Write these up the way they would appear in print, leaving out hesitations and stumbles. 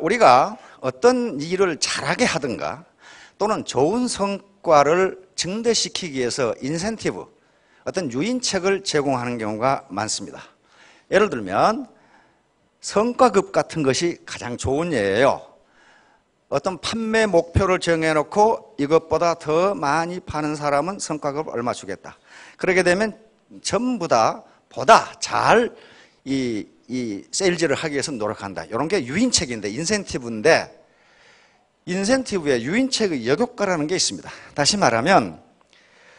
우리가 어떤 일을 잘하게 하든가 또는 좋은 성과를 증대시키기 위해서 인센티브, 어떤 유인책을 제공하는 경우가 많습니다. 예를 들면 성과급 같은 것이 가장 좋은 예예요. 어떤 판매 목표를 정해놓고 이것보다 더 많이 파는 사람은 성과급을 얼마 주겠다. 그렇게 되면 전부 다 보다 잘 이 세일즈를 하기 위해서 노력한다. 이런 게 유인책인데, 인센티브인데, 인센티브에 유인책의 역효과라는 게 있습니다. 다시 말하면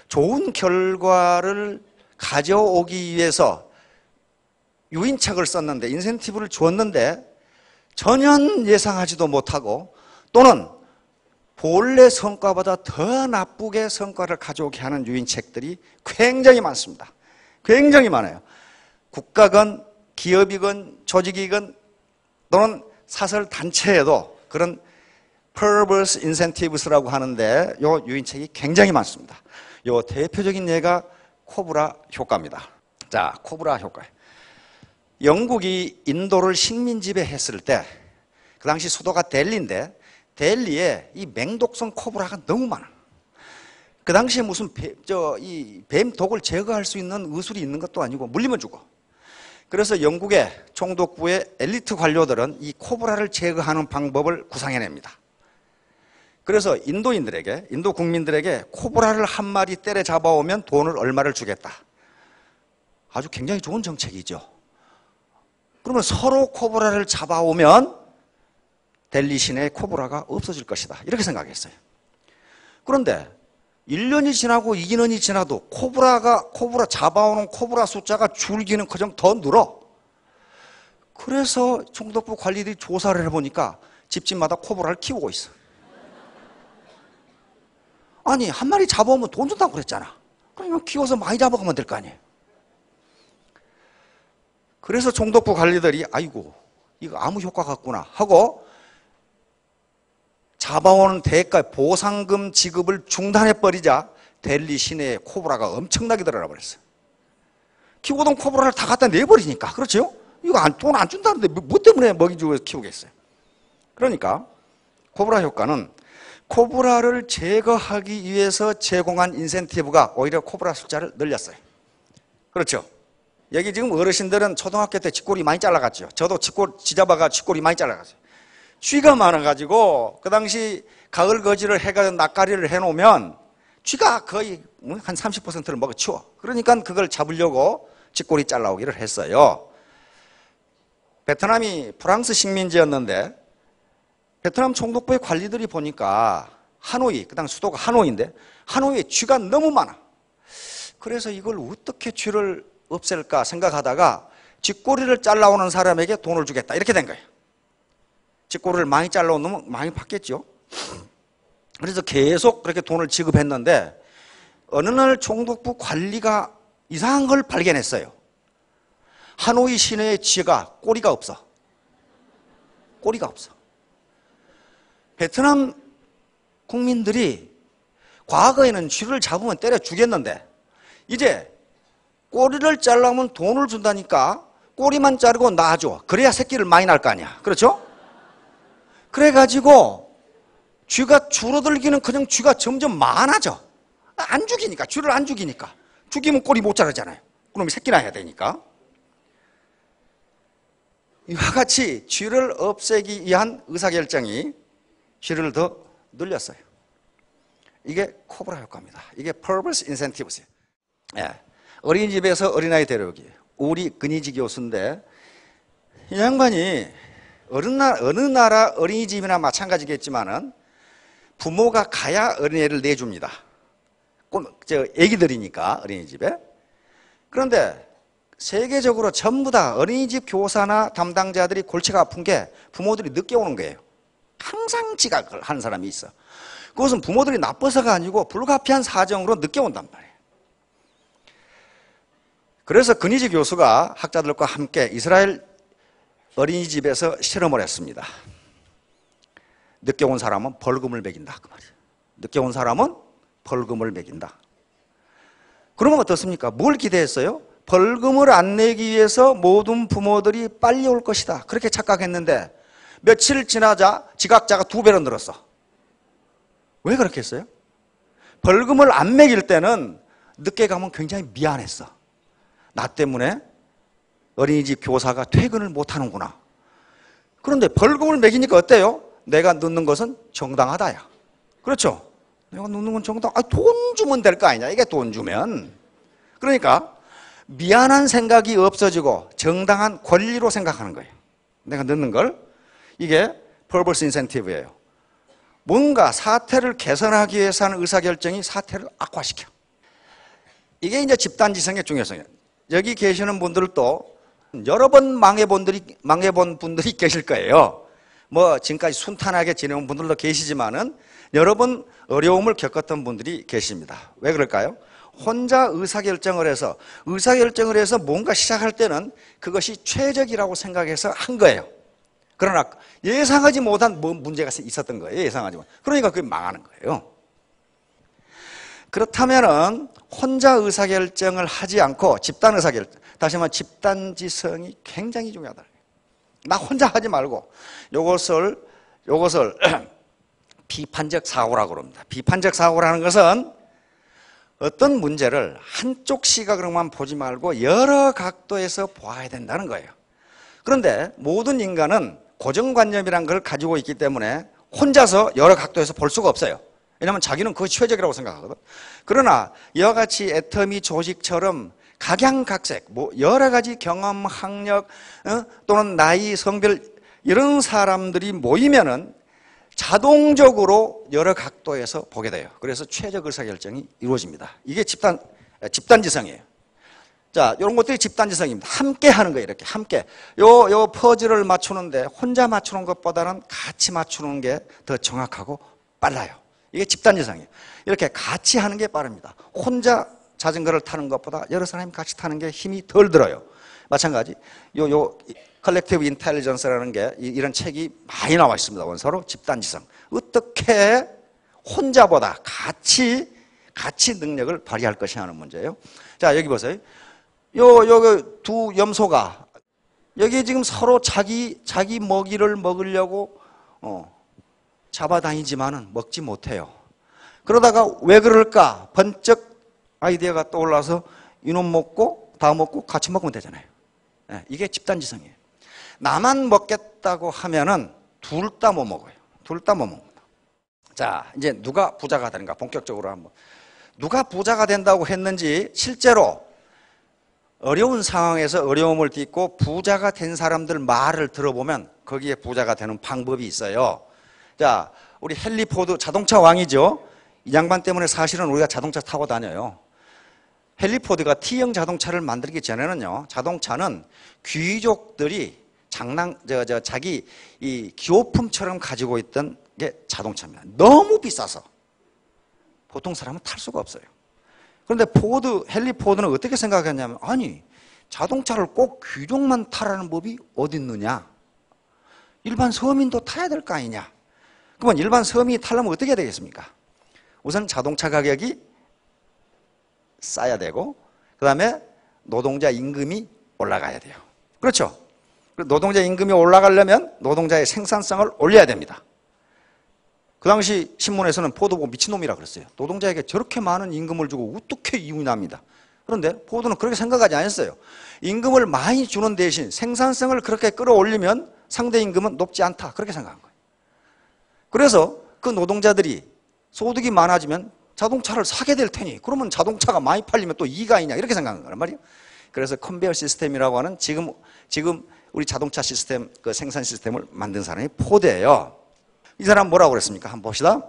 좋은 결과를 가져오기 위해서 유인책을 썼는데, 인센티브를 주었는데 전혀 예상하지도 못하고 또는 본래 성과보다 더 나쁘게 성과를 가져오게 하는 유인책들이 굉장히 많습니다. 굉장히 많아요. 국가건 기업이건 조직이건 또는 사설 단체에도 그런 perverse incentives라고 하는데 이 유인책이 굉장히 많습니다. 이 대표적인 예가 코브라 효과입니다. 자, 코브라 효과. 영국이 인도를 식민 지배했을 때 그 당시 수도가 델리인데 델리에 이 맹독성 코브라가 너무 많아. 그 당시에 무슨 뱀 독을 제거할 수 있는 의술이 있는 것도 아니고 물리면 죽어. 그래서 영국의 총독부의 엘리트 관료들은 이 코브라를 제거하는 방법을 구상해냅니다. 그래서 인도인들에게, 인도 국민들에게 코브라를 한 마리 때려 잡아오면 돈을 얼마를 주겠다. 아주 굉장히 좋은 정책이죠. 그러면 서로 코브라를 잡아오면 델리 시내에 코브라가 없어질 것이다. 이렇게 생각했어요. 그런데 1년이 지나고 2년이 지나도 코브라 잡아오는 코브라 숫자가 줄기는 커녕 더 늘어. 그래서 총독부 관리들이 조사를 해보니까 집집마다 코브라를 키우고 있어. 아니, 한 마리 잡아오면 돈 준다고 그랬잖아. 그러니까 키워서 많이 잡아가면 될 거 아니에요. 그래서 총독부 관리들이 아이고 이거 아무 효과가 없구나 하고 잡아오는 대가 보상금 지급을 중단해버리자 델리 시내에 코브라가 엄청나게 들어가 버렸어요. 키우던 코브라를 다 갖다 내버리니까. 그렇죠? 이거 돈 안 준다는데 뭐 때문에 먹이 주고 키우겠어요. 그러니까 코브라 효과는 코브라를 제거하기 위해서 제공한 인센티브가 오히려 코브라 숫자를 늘렸어요. 그렇죠? 여기 지금 어르신들은 초등학교 때 쥐꼬리 많이 잘라갔죠. 저도 쥐잡아가 쥐꼬리 많이 잘라갔어요. 쥐가 많아가지고 그 당시 가을 거지를 해가지고 낯가리를 해놓으면 쥐가 거의 한 30%를 먹어치워. 그러니까 그걸 잡으려고 쥐꼬리 잘라오기를 했어요. 베트남이 프랑스 식민지였는데 베트남 총독부의 관리들이 보니까 하노이, 그 당시 수도가 하노이인데 하노이에 쥐가 너무 많아. 그래서 이걸 어떻게 쥐를 없앨까 생각하다가 쥐꼬리를 잘라오는 사람에게 돈을 주겠다 이렇게 된 거예요. 쥐꼬리를 많이 잘라온 놈은 많이 받겠죠. 그래서 계속 그렇게 돈을 지급했는데 어느 날 총독부 관리가 이상한 걸 발견했어요. 하노이 시내의 쥐가 꼬리가 없어. 꼬리가 없어. 베트남 국민들이 과거에는 쥐를 잡으면 때려 죽였는데 이제 꼬리를 잘라면 돈을 준다니까 꼬리만 자르고 놔줘. 그래야 새끼를 많이 낳을 거 아니야. 그렇죠? 그래가지고 쥐가 줄어들기는 그냥 쥐가 점점 많아져. 안 죽이니까. 쥐를 안 죽이니까. 죽이면 꼬리 못 자르잖아요. 그럼 새끼 낳아야 되니까. 이와 같이 쥐를 없애기 위한 의사결정이 쥐를 더 늘렸어요. 이게 코브라 효과입니다. 이게 perverse incentives. 예. 어린이집에서 어린아이 데려오기. 우리 근희지 교수인데 이 양반이 어느 나라 어린이집이나 마찬가지겠지만은 부모가 가야 어린애를 내줍니다. 애기들이니까 어린이집에. 그런데 세계적으로 전부 다 어린이집 교사나 담당자들이 골치가 아픈 게 부모들이 늦게 오는 거예요. 항상 지각을 하는 사람이 있어. 그것은 부모들이 나빠서가 아니고 불가피한 사정으로 늦게 온단 말이에요. 그래서 근희지 교수가 학자들과 함께 이스라엘 어린이집에서 실험을 했습니다. 늦게 온 사람은 벌금을 매긴다 그 말이에요. 늦게 온 사람은 벌금을 매긴다. 그러면 어떻습니까? 뭘 기대했어요? 벌금을 안 내기 위해서 모든 부모들이 빨리 올 것이다 그렇게 착각했는데 며칠 지나자 지각자가 2배로 늘었어. 왜 그렇게 했어요? 벌금을 안 매길 때는 늦게 가면 굉장히 미안했어. 나 때문에 어린이집 교사가 퇴근을 못 하는구나. 그런데 벌금을 매기니까 어때요? 내가 늦는 것은 정당하다야. 그렇죠? 내가 늦는 건 정당. 돈 주면 될 거 아니냐? 이게 돈 주면. 그러니까 미안한 생각이 없어지고 정당한 권리로 생각하는 거예요. 내가 늦는 걸. 이게 퍼버스 인센티브예요. 뭔가 사태를 개선하기 위해서 하는 의사결정이 사태를 악화시켜. 이게 이제 집단지성의 중요성이에요. 여기 계시는 분들도 여러 번 망해본 분들이 계실 거예요. 뭐 지금까지 순탄하게 지내온 분들도 계시지만은 여러 번 어려움을 겪었던 분들이 계십니다. 왜 그럴까요? 혼자 의사결정을 해서 뭔가 시작할 때는 그것이 최적이라고 생각해서 한 거예요. 그러나 예상하지 못한 문제가 있었던 거예요. 예상하지 못. 그러니까 그게 망하는 거예요. 그렇다면은 혼자 의사결정을 하지 않고 집단 의사결정, 다시 말하면 집단지성이 굉장히 중요하다. 나 혼자 하지 말고 요것을 비판적 사고라고 그럽니다. 비판적 사고라는 것은 어떤 문제를 한쪽 시각으로만 보지 말고 여러 각도에서 보아야 된다는 거예요. 그런데 모든 인간은 고정관념이라는 걸 가지고 있기 때문에 혼자서 여러 각도에서 볼 수가 없어요. 왜냐하면 자기는 그것이 최적이라고 생각하거든. 그러나 이와 같이 애터미 조직처럼 각양각색, 여러 가지 경험, 학력, 또는 나이, 성별 이런 사람들이 모이면은 자동적으로 여러 각도에서 보게 돼요. 그래서 최적 의사결정이 이루어집니다. 이게 집단지성이에요. 자, 이런 것들이 집단지성입니다. 함께 하는 거예요. 이렇게 함께. 요 퍼즐을 맞추는데 혼자 맞추는 것보다는 같이 맞추는 게 더 정확하고 빨라요. 이게 집단지성이에요. 이렇게 같이 하는 게 빠릅니다. 혼자 자전거를 타는 것보다 여러 사람이 같이 타는 게 힘이 덜 들어요. 마찬가지 컬렉티브 인텔리전스라는 게 이런 책이 많이 나와 있습니다. 원서로 집단지성. 어떻게 혼자보다 같이 능력을 발휘할 것이냐 하는 문제예요. 자, 여기 보세요. 요 두 염소가 여기 지금 서로 자기 먹이를 먹으려고 잡아다니지만은 먹지 못해요. 그러다가 왜 그럴까? 번쩍 아이디어가 떠올라서 이놈 먹고 다 먹고 같이 먹으면 되잖아요. 이게 집단지성이에요. 나만 먹겠다고 하면은 둘 다 못 먹어요. 둘 다 못 먹는다. 자, 이제 누가 부자가 되는가 본격적으로 한번. 누가 부자가 된다고 했는지 실제로 어려운 상황에서 어려움을 딛고 부자가 된 사람들 말을 들어보면 거기에 부자가 되는 방법이 있어요. 자, 우리 헨리 포드 자동차 왕이죠. 이 양반 때문에 사실은 우리가 자동차 타고 다녀요. 헨리 포드가 T형 자동차를 만들기 전에는요, 자동차는 귀족들이 자기 이 기호품처럼 가지고 있던 게 자동차입니다. 너무 비싸서 보통 사람은 탈 수가 없어요. 그런데 헨리 포드는 어떻게 생각했냐면, 아니, 자동차를 꼭 귀족만 타라는 법이 어디 있느냐? 일반 서민도 타야 될 거 아니냐? 그러면 일반 서민이 타려면 어떻게 해야 되겠습니까? 우선 자동차 가격이 싸야 되고, 그 다음에 노동자 임금이 올라가야 돼요. 그렇죠? 노동자 임금이 올라가려면 노동자의 생산성을 올려야 됩니다. 그 당시 신문에서는 포드 보고 미친놈이라 그랬어요. 노동자에게 저렇게 많은 임금을 주고 어떻게 이윤합니다. 그런데 포드는 그렇게 생각하지 않았어요. 임금을 많이 주는 대신 생산성을 그렇게 끌어올리면 상대 임금은 높지 않다. 그렇게 생각한 거예요. 그래서 그 노동자들이 소득이 많아지면 자동차를 사게 될 테니 그러면 자동차가 많이 팔리면 또 이익이 아니냐 이렇게 생각한 거란 말이에요. 그래서 컨베이어 시스템이라고 하는 지금 우리 자동차 시스템, 그 생산 시스템을 만든 사람이 포드예요. 이 사람 뭐라고 그랬습니까? 한번 봅시다.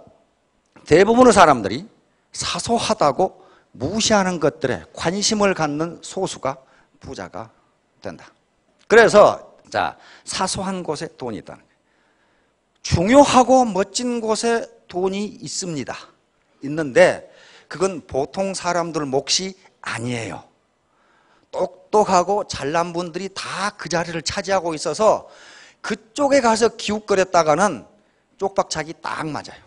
대부분의 사람들이 사소하다고 무시하는 것들에 관심을 갖는 소수가 부자가 된다. 그래서 자, 사소한 곳에 돈이 있다는 거예요. 중요하고 멋진 곳에 돈이 있습니다. 있는데 그건 보통 사람들 몫이 아니에요. 똑똑하고 잘난 분들이 다 그 자리를 차지하고 있어서 그쪽에 가서 기웃거렸다가는 쪽박차기 딱 맞아요.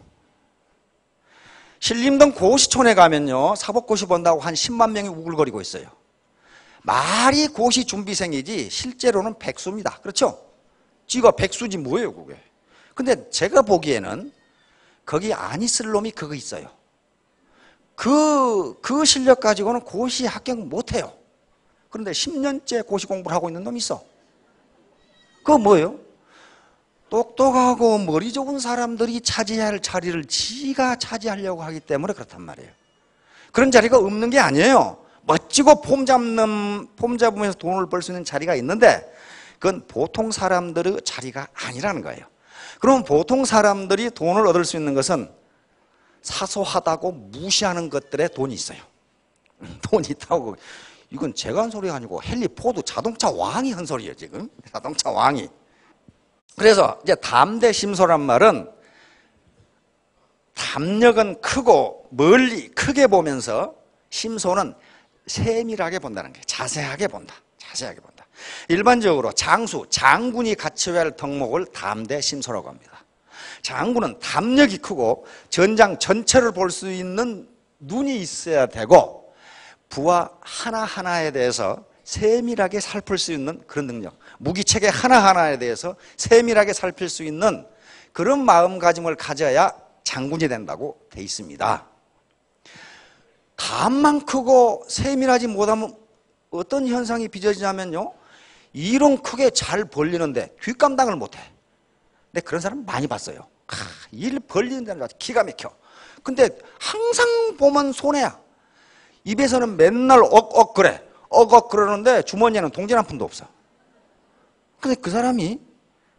신림동 고시촌에 가면요, 사법고시 본다고 한 10만 명이 우글거리고 있어요. 말이 고시 준비생이지 실제로는 백수입니다. 그렇죠? 쥐가 백수지 뭐예요 그게. 근데 제가 보기에는 거기 안 있을 놈이 그거 있어요. 그 실력 가지고는 고시 합격 못해요. 그런데 10년째 고시 공부를 하고 있는 놈이 있어. 그거 뭐예요? 똑똑하고 머리 좋은 사람들이 차지해야 할 자리를 지가 차지하려고 하기 때문에 그렇단 말이에요. 그런 자리가 없는 게 아니에요. 멋지고 폼 잡으면서 돈을 벌 수 있는 자리가 있는데 그건 보통 사람들의 자리가 아니라는 거예요. 그럼 보통 사람들이 돈을 얻을 수 있는 것은 사소하다고 무시하는 것들에 돈이 있어요. 돈이 있다고. 이건 제가 한 소리가 아니고 헨리 포드 자동차 왕이 한 소리예요 지금. 자동차 왕이. 그래서 이제 담대 심소란 말은 담력은 크고 멀리 크게 보면서 심소는 세밀하게 본다는 거예요. 자세하게 본다. 자세하게 본다. 일반적으로 장군이 갖춰야 할 덕목을 담대 심소라고 합니다. 장군은 담력이 크고 전장 전체를 볼 수 있는 눈이 있어야 되고 부하 하나하나에 대해서 세밀하게 살필 수 있는 그런 능력, 무기체계 하나하나에 대해서 세밀하게 살필 수 있는 그런 마음가짐을 가져야 장군이 된다고 돼 있습니다. 감만 크고 세밀하지 못하면 어떤 현상이 빚어지냐면요, 일은 크게 잘 벌리는데 뒷감당을 못해. 근데 그런 사람 많이 봤어요. 일 벌리는 데는 기가 막혀. 근데 항상 보면 손해야. 입에서는 맨날 억억 그래. 억억 그러는데 주머니에는 동전 한 푼도 없어. 근데 그 사람이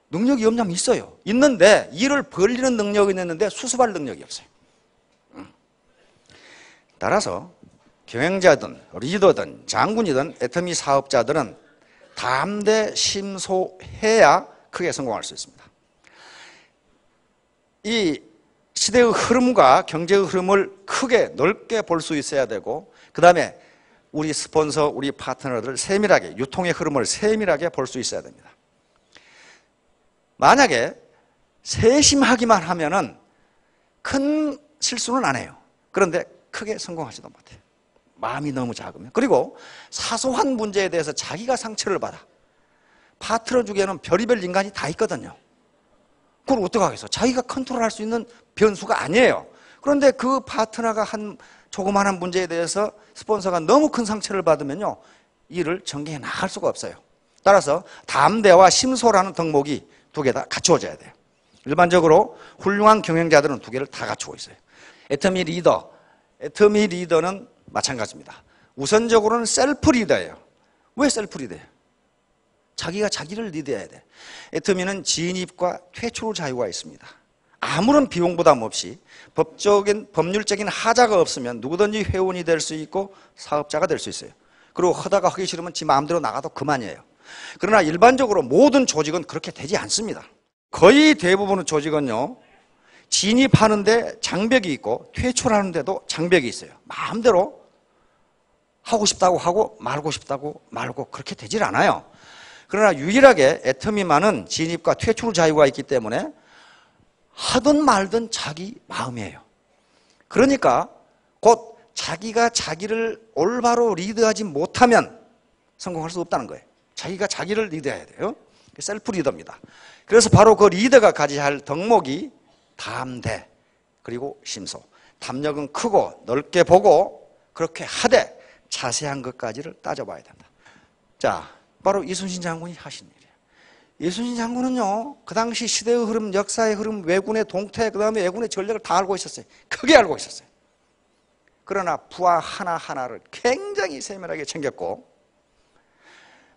능력이 없냐면 있어요. 있는데 일을 벌리는 능력이 있는데 수습할 능력이 없어요. 따라서 경영자든 리더든 장군이든 애터미 사업자들은 담대 심소해야 크게 성공할 수 있습니다. 이 시대의 흐름과 경제의 흐름을 크게 넓게 볼 수 있어야 되고, 그 다음에 우리 스폰서, 우리 파트너들 세밀하게, 유통의 흐름을 세밀하게 볼 수 있어야 됩니다. 만약에 세심하기만 하면은 큰 실수는 안 해요. 그런데 크게 성공하지도 못해요. 마음이 너무 작으면. 그리고 사소한 문제에 대해서 자기가 상처를 받아. 파트너 중에는 별의별 인간이 다 있거든요. 그걸 어떡하겠어? 자기가 컨트롤할 수 있는 변수가 아니에요. 그런데 그 파트너가 한 조그마한 문제에 대해서 스폰서가 너무 큰 상처를 받으면요, 일을 전개해 나갈 수가 없어요. 따라서 담대와 심소라는 덕목이 두 개 다 갖추어져야 돼요. 일반적으로 훌륭한 경영자들은 두 개를 다 갖추고 있어요. 애터미 리더는 마찬가지입니다. 우선적으로는 셀프 리더예요. 왜 셀프 리더예요? 자기가 자기를 리드해야 돼. 애터미는 진입과 퇴출 자유가 있습니다. 아무런 비용 부담 없이 법률적인 하자가 없으면 누구든지 회원이 될 수 있고 사업자가 될 수 있어요. 그리고 하다가 하기 싫으면 지 마음대로 나가도 그만이에요. 그러나 일반적으로 모든 조직은 그렇게 되지 않습니다. 거의 대부분의 조직은요, 진입하는데 장벽이 있고 퇴출하는데도 장벽이 있어요. 마음대로 하고 싶다고 하고 말고 싶다고 말고 그렇게 되질 않아요. 그러나 유일하게 애터미만은 진입과 퇴출 자유가 있기 때문에 하든 말든 자기 마음이에요. 그러니까 곧 자기가 자기를 올바로 리드하지 못하면 성공할 수 없다는 거예요. 자기가 자기를 리드해야 돼요. 셀프 리더입니다. 그래서 바로 그 리더가 가져야 할 덕목이 담대 그리고 심소. 담력은 크고 넓게 보고 그렇게 하되 자세한 것까지를 따져봐야 된다. 자, 바로 이순신 장군이 하신 일이에요. 이순신 장군은요, 그 당시 시대의 흐름, 역사의 흐름, 왜군의 동태, 그 다음에 왜군의 전략을 다 알고 있었어요. 크게 알고 있었어요. 그러나 부하 하나하나를 굉장히 세밀하게 챙겼고,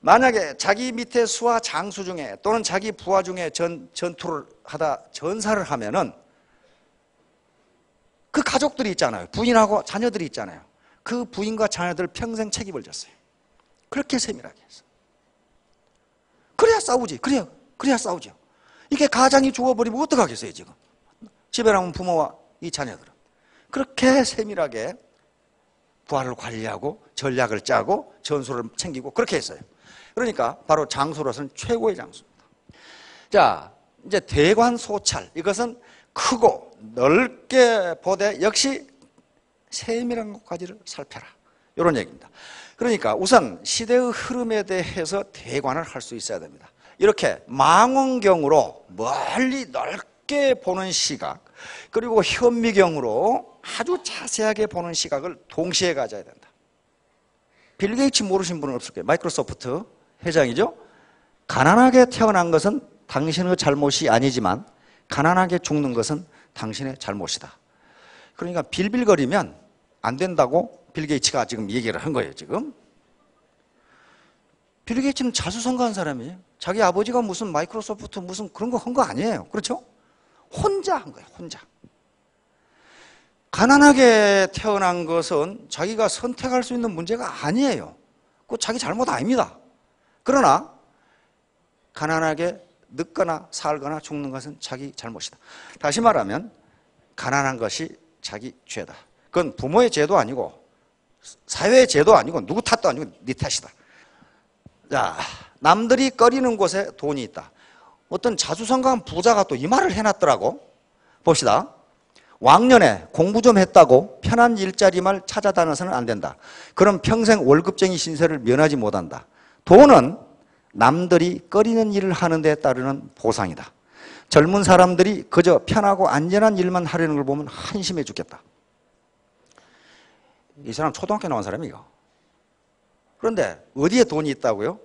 만약에 자기 밑에 수하 장수 중에 또는 자기 부하 중에 전투를 하다 전사를 하면은 그 가족들이 있잖아요. 부인하고 자녀들이 있잖아요. 그 부인과 자녀들 평생 책임을 졌어요. 그렇게 세밀하게 했어. 그래야 싸우지. 그래야 싸우죠. 이게 가장이 죽어버리면 어떡하겠어요, 지금. 집에 남은 부모와 이 자녀들은. 그렇게 세밀하게 부하를 관리하고 전략을 짜고 전술을 챙기고 그렇게 했어요. 그러니까 바로 장수로서는 최고의 장수입니다. 자, 이제 대관소찰. 이것은 크고 넓게 보되 역시 세밀한 것까지를 살펴라. 이런 얘기입니다. 그러니까 우선 시대의 흐름에 대해서 대관을 할 수 있어야 됩니다. 이렇게 망원경으로 멀리 넓게 보는 시각, 그리고 현미경으로 아주 자세하게 보는 시각을 동시에 가져야 된다. 빌 게이츠 모르신 분은 없을 거예요. 마이크로소프트 회장이죠. 가난하게 태어난 것은 당신의 잘못이 아니지만 가난하게 죽는 것은 당신의 잘못이다. 그러니까 빌빌거리면 안 된다고 빌 게이츠가 지금 얘기를 한 거예요. 지금 빌 게이츠는 자수성가한 사람이에요. 자기 아버지가 무슨 마이크로소프트 무슨 그런 거 한 거 아니에요. 그렇죠? 혼자 한 거예요. 혼자. 가난하게 태어난 것은 자기가 선택할 수 있는 문제가 아니에요. 그거 자기 잘못 아닙니다. 그러나 가난하게 늙거나 살거나 죽는 것은 자기 잘못이다. 다시 말하면 가난한 것이 자기 죄다. 그건 부모의 죄도 아니고 사회의 죄도 아니고 누구 탓도 아니고 네 탓이다. 자, 남들이 꺼리는 곳에 돈이 있다. 어떤 자수성가한 부자가 또 이 말을 해놨더라고. 봅시다. 왕년에 공부 좀 했다고 편한 일자리만 찾아다녀서는 안 된다. 그럼 평생 월급쟁이 신세를 면하지 못한다. 돈은 남들이 꺼리는 일을 하는 데 따르는 보상이다. 젊은 사람들이 그저 편하고 안전한 일만 하려는 걸 보면 한심해 죽겠다. 이 사람 초등학교 나온 사람이에요. 그런데 어디에 돈이 있다고요?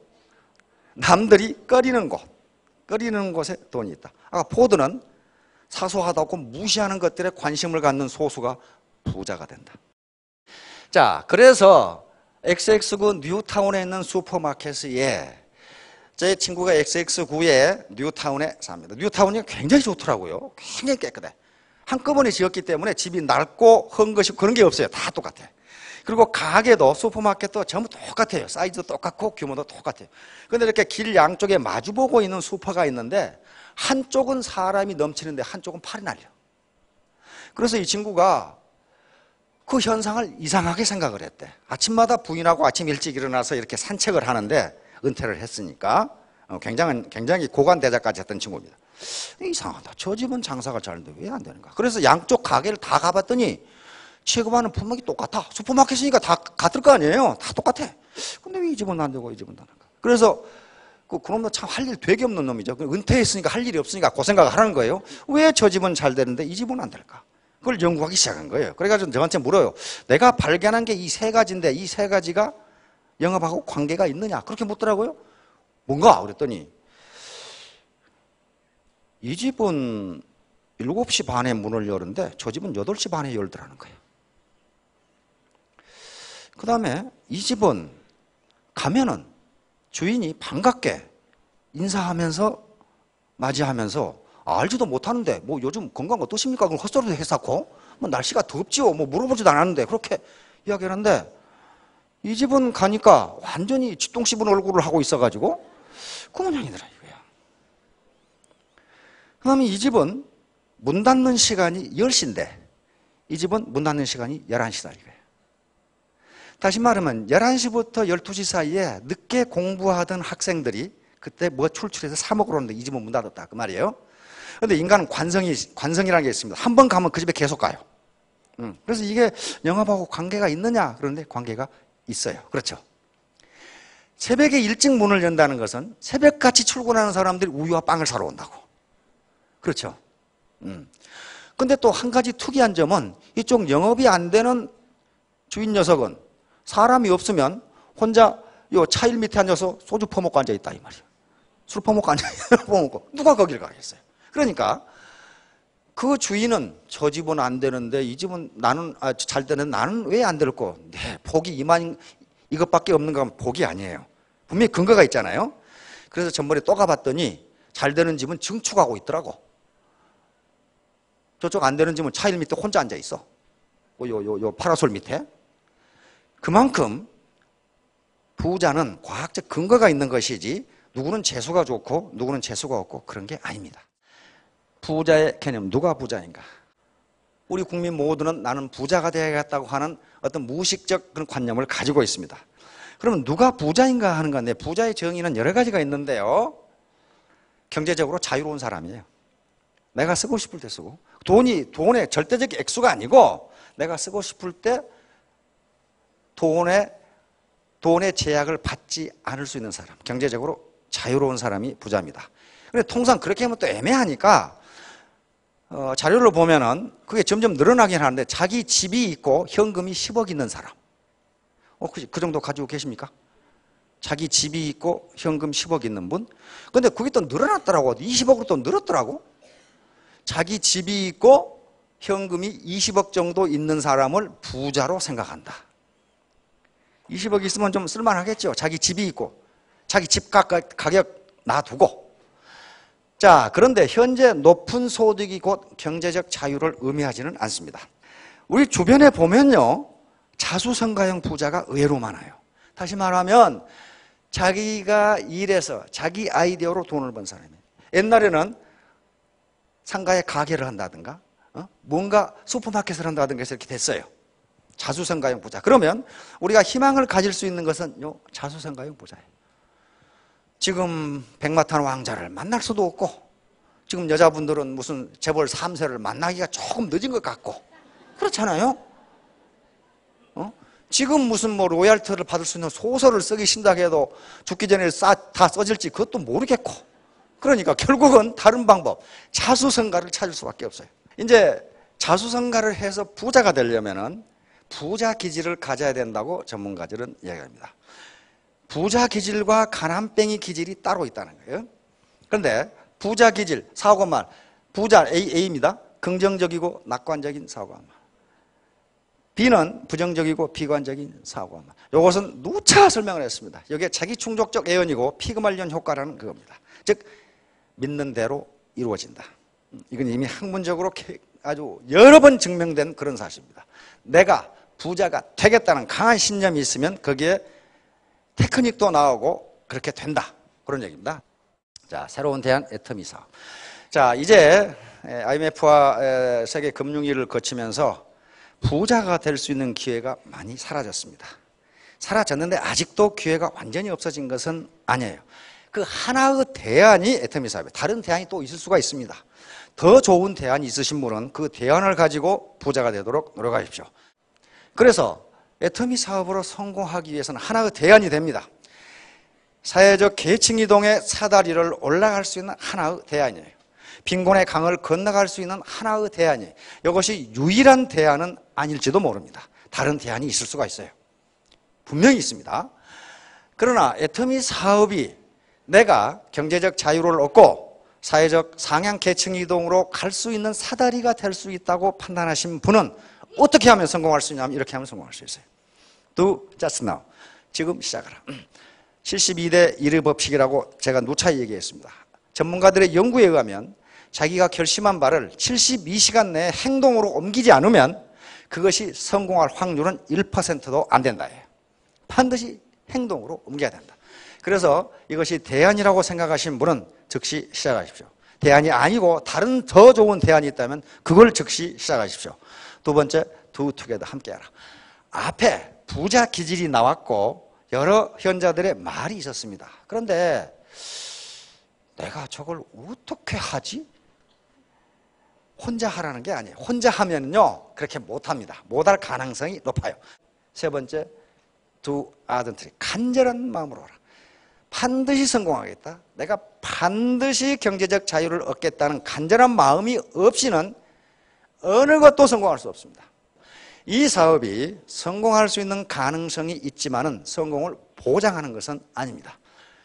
남들이 꺼리는 곳에 돈이 있다. 아까 포드는 사소하다고 무시하는 것들에 관심을 갖는 소수가 부자가 된다. 자, 그래서 XX구 뉴타운에 있는 슈퍼마켓에 제 친구가 XX구에 뉴타운에 삽니다. 뉴타운이 굉장히 좋더라고요. 굉장히 깨끗해. 한꺼번에 지었기 때문에 집이 낡고 헝것이 그런 게 없어요. 다 똑같아. 그리고 가게도 슈퍼마켓도 전부 똑같아요. 사이즈도 똑같고 규모도 똑같아요. 그런데 이렇게 길 양쪽에 마주보고 있는 슈퍼가 있는데 한쪽은 사람이 넘치는데 한쪽은 팔이 날려. 그래서 이 친구가 그 현상을 이상하게 생각을 했대. 아침마다 부인하고 아침 일찍 일어나서 이렇게 산책을 하는데 은퇴를 했으니까 굉장히 고관대자까지 했던 친구입니다. 이상하다. 저 집은 장사가 잘 되는데 왜 안 되는가? 그래서 양쪽 가게를 다 가봤더니 취급하는 품목이 똑같아. 슈퍼마켓이니까 다 같을 거 아니에요. 다 똑같아. 근데 왜 이 집은 안 되고 이 집은 안 되는가? 그래서 그놈도 참 할 일 되게 없는 놈이죠. 은퇴했으니까 할 일이 없으니까 그 생각을 하는 거예요. 왜 저 집은 잘 되는데 이 집은 안 될까? 그걸 연구하기 시작한 거예요. 그래가지고 저한테 물어요. 내가 발견한 게 이 세 가지인데 이 세 가지가 영업하고 관계가 있느냐? 그렇게 묻더라고요. 뭔가? 그랬더니 이 집은 7시 반에 문을 여는데 저 집은 8시 반에 열더라는 거예요. 그 다음에 이 집은 가면은 주인이 반갑게 인사하면서 맞이하면서 알지도 못하는데 뭐 요즘 건강 어떠십니까? 그럼 헛소리도 했었고 뭐 날씨가 덥지요? 뭐 물어보지도 않았는데 그렇게 이야기하는데 이 집은 가니까 완전히 쥐똥 씹은 얼굴을 하고 있어가지고 그 모양이더라 이거야. 그 다음에 이 집은 문 닫는 시간이 10시인데 이 집은 문 닫는 시간이 11시다 이거예요. 다시 말하면 11시부터 12시 사이에 늦게 공부하던 학생들이 그때 뭐 출출해서 사 먹으러 오는데 이 집은 문 닫았다 그 말이에요. 그런데 인간은 관성이라는 게 있습니다. 한 번 가면 그 집에 계속 가요. 그래서 이게 영업하고 관계가 있느냐? 그런데 관계가 있어요. 그렇죠. 새벽에 일찍 문을 연다는 것은 새벽같이 출근하는 사람들이 우유와 빵을 사러 온다고. 그렇죠. 근데 또 한 가지 특이한 점은 이쪽 영업이 안 되는 주인 녀석은 사람이 없으면 혼자 요 차일 밑에 앉아서 소주 퍼먹고 앉아있다 이 말이에요. 술 퍼먹고 앉아있고 누가 거길 가겠어요. 그러니까 그 주인은 저 집은 안 되는데 이 집은 나는 잘 되는데 나는 왜 안 될까? 네, 복이 이것밖에 없는 건 복이 아니에요. 분명히 근거가 있잖아요. 그래서 전번에 또 가봤더니 잘 되는 집은 증축하고 있더라고. 저쪽 안 되는 집은 차일 밑에 혼자 앉아 있어. 요 파라솔 밑에. 그만큼 부자는 과학적 근거가 있는 것이지 누구는 재수가 좋고 누구는 재수가 없고 그런 게 아닙니다. 부자의 개념, 누가 부자인가? 우리 국민 모두는 나는 부자가 되어야겠다고 하는 어떤 무의식적 그런 관념을 가지고 있습니다. 그러면 누가 부자인가 하는 건데 부자의 정의는 여러 가지가 있는데요. 경제적으로 자유로운 사람이에요. 내가 쓰고 싶을 때 쓰고 돈의 절대적 액수가 아니고 내가 쓰고 싶을 때 돈의 제약을 받지 않을 수 있는 사람, 경제적으로 자유로운 사람이 부자입니다. 근데 통상 그렇게 하면 또 애매하니까 자료를 보면은 그게 점점 늘어나긴 하는데 자기 집이 있고 현금이 10억 있는 사람. 그 정도 가지고 계십니까? 자기 집이 있고 현금 10억 있는 분? 근데 그게 또 늘어났더라고. 20억으로 또 늘었더라고. 자기 집이 있고 현금이 20억 정도 있는 사람을 부자로 생각한다. 20억 있으면 좀 쓸만하겠죠. 자기 집이 있고 자기 집 가격 놔두고. 자, 그런데 현재 높은 소득이 곧 경제적 자유를 의미하지는 않습니다. 우리 주변에 보면요, 자수성가형 부자가 의외로 많아요. 다시 말하면 자기가 일해서 자기 아이디어로 돈을 번 사람이에요. 옛날에는 상가에 가게를 한다든가 뭔가 슈퍼마켓을 한다든가 해서 이렇게 됐어요. 자수성가형 부자. 그러면 우리가 희망을 가질 수 있는 것은 요 자수성가형 부자예요. 지금 백마탄 왕자를 만날 수도 없고, 지금 여자분들은 무슨 재벌 3세를 만나기가 조금 늦은 것 같고, 그렇잖아요. 지금 무슨 뭐 로얄티를 받을 수 있는 소설을 쓰기 신다고 해도 죽기 전에 다 써질지 그것도 모르겠고, 그러니까 결국은 다른 방법, 자수성가를 찾을 수밖에 없어요. 이제 자수성가를 해서 부자가 되려면은 부자 기질을 가져야 된다고 전문가들은 이야기합니다. 부자 기질과 가난뱅이 기질이 따로 있다는 거예요. 그런데 부자 기질, 사고만, 부자 A입니다. 긍정적이고 낙관적인 사고만. B는 부정적이고 비관적인 사고만. 이것은 누차 설명을 했습니다. 이게 자기 충족적 애연이고 피그말리온 효과라는 그겁니다. 즉 믿는 대로 이루어진다. 이건 이미 학문적으로 아주 여러 번 증명된 그런 사실입니다. 내가 부자가 되겠다는 강한 신념이 있으면 거기에 테크닉도 나오고 그렇게 된다. 그런 얘기입니다. 자, 새로운 대안 애터미 사업. 자, 이제 IMF와 세계 금융위기를 거치면서 부자가 될 수 있는 기회가 많이 사라졌습니다. 사라졌는데 아직도 기회가 완전히 없어진 것은 아니에요. 그 하나의 대안이 애터미 사업이에요. 다른 대안이 또 있을 수가 있습니다. 더 좋은 대안이 있으신 분은 그 대안을 가지고 부자가 되도록 노력하십시오. 그래서 애터미 사업으로 성공하기 위해서는 하나의 대안이 됩니다. 사회적 계층 이동의 사다리를 올라갈 수 있는 하나의 대안이에요. 빈곤의 강을 건너갈 수 있는 하나의 대안이에요. 이것이 유일한 대안은 아닐지도 모릅니다. 다른 대안이 있을 수가 있어요. 분명히 있습니다. 그러나 애터미 사업이 내가 경제적 자유를 얻고 사회적 상향 계층 이동으로 갈 수 있는 사다리가 될 수 있다고 판단하신 분은 어떻게 하면 성공할 수 있냐면 이렇게 하면 성공할 수 있어요. Do just now. 지금 시작하라. 72대 1의 법칙이라고 제가 누차 얘기했습니다. 전문가들의 연구에 의하면 자기가 결심한 바를 72시간 내에 행동으로 옮기지 않으면 그것이 성공할 확률은 1%도 안 된다. 반드시 행동으로 옮겨야 된다. 그래서 이것이 대안이라고 생각하신 분은 즉시 시작하십시오. 대안이 아니고 다른 더 좋은 대안이 있다면 그걸 즉시 시작하십시오. 두 번째, do together, 함께하라. 앞에 부자 기질이 나왔고 여러 현자들의 말이 있었습니다. 그런데 내가 저걸 어떻게 하지? 혼자 하라는 게 아니에요. 혼자 하면요 그렇게 못합니다. 못할 가능성이 높아요. 세 번째, do ardently, 간절한 마음으로 하라. 반드시 성공하겠다. 내가 반드시 경제적 자유를 얻겠다는 간절한 마음이 없이는 어느 것도 성공할 수 없습니다. 이 사업이 성공할 수 있는 가능성이 있지만은 성공을 보장하는 것은 아닙니다.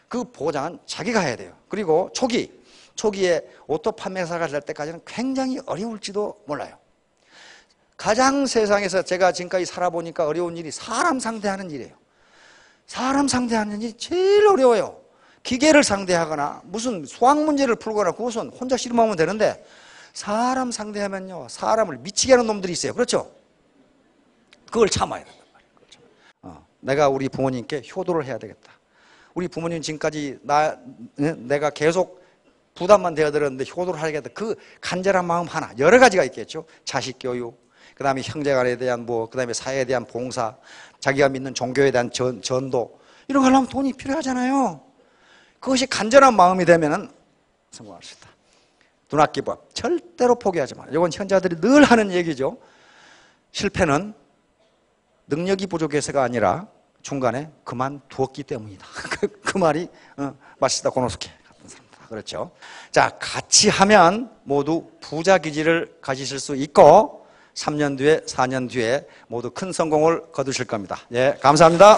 그 보장은 자기가 해야 돼요. 그리고 초기에 오토 판매사가 될 때까지는 굉장히 어려울지도 몰라요. 가장 세상에서 제가 지금까지 살아보니까 어려운 일이 사람 상대하는 일이에요. 사람 상대하는 일이 제일 어려워요. 기계를 상대하거나 무슨 수학 문제를 풀거나 그것은 혼자 씨름하면 되는데 사람 상대하면요 사람을 미치게 하는 놈들이 있어요. 그렇죠? 그걸 참아야 된단 말이에요. 그렇죠? 내가 우리 부모님께 효도를 해야 되겠다. 우리 부모님 지금까지 내가 계속 부담만 되어드렸는데 효도를 하겠다. 그 간절한 마음 하나, 여러 가지가 있겠죠. 자식 교육, 그 다음에 형제간에 대한 그 다음에 사회에 대한 봉사, 자기가 믿는 종교에 대한 전도, 이런 거 하려면 돈이 필요하잖아요. 그것이 간절한 마음이 되면은 성공할 수 있다. Do not give up. 절대로 포기하지 마. 이건 현자들이 늘 하는 얘기죠. 실패는 능력이 부족해서가 아니라 중간에 그만두었기 때문이다. 그 말이 마시다 고노스케 같은 사람들. 그렇죠. 자, 같이 하면 모두 부자 기질을 가지실 수 있고 3년 뒤에 4년 뒤에 모두 큰 성공을 거두실 겁니다. 예, 감사합니다.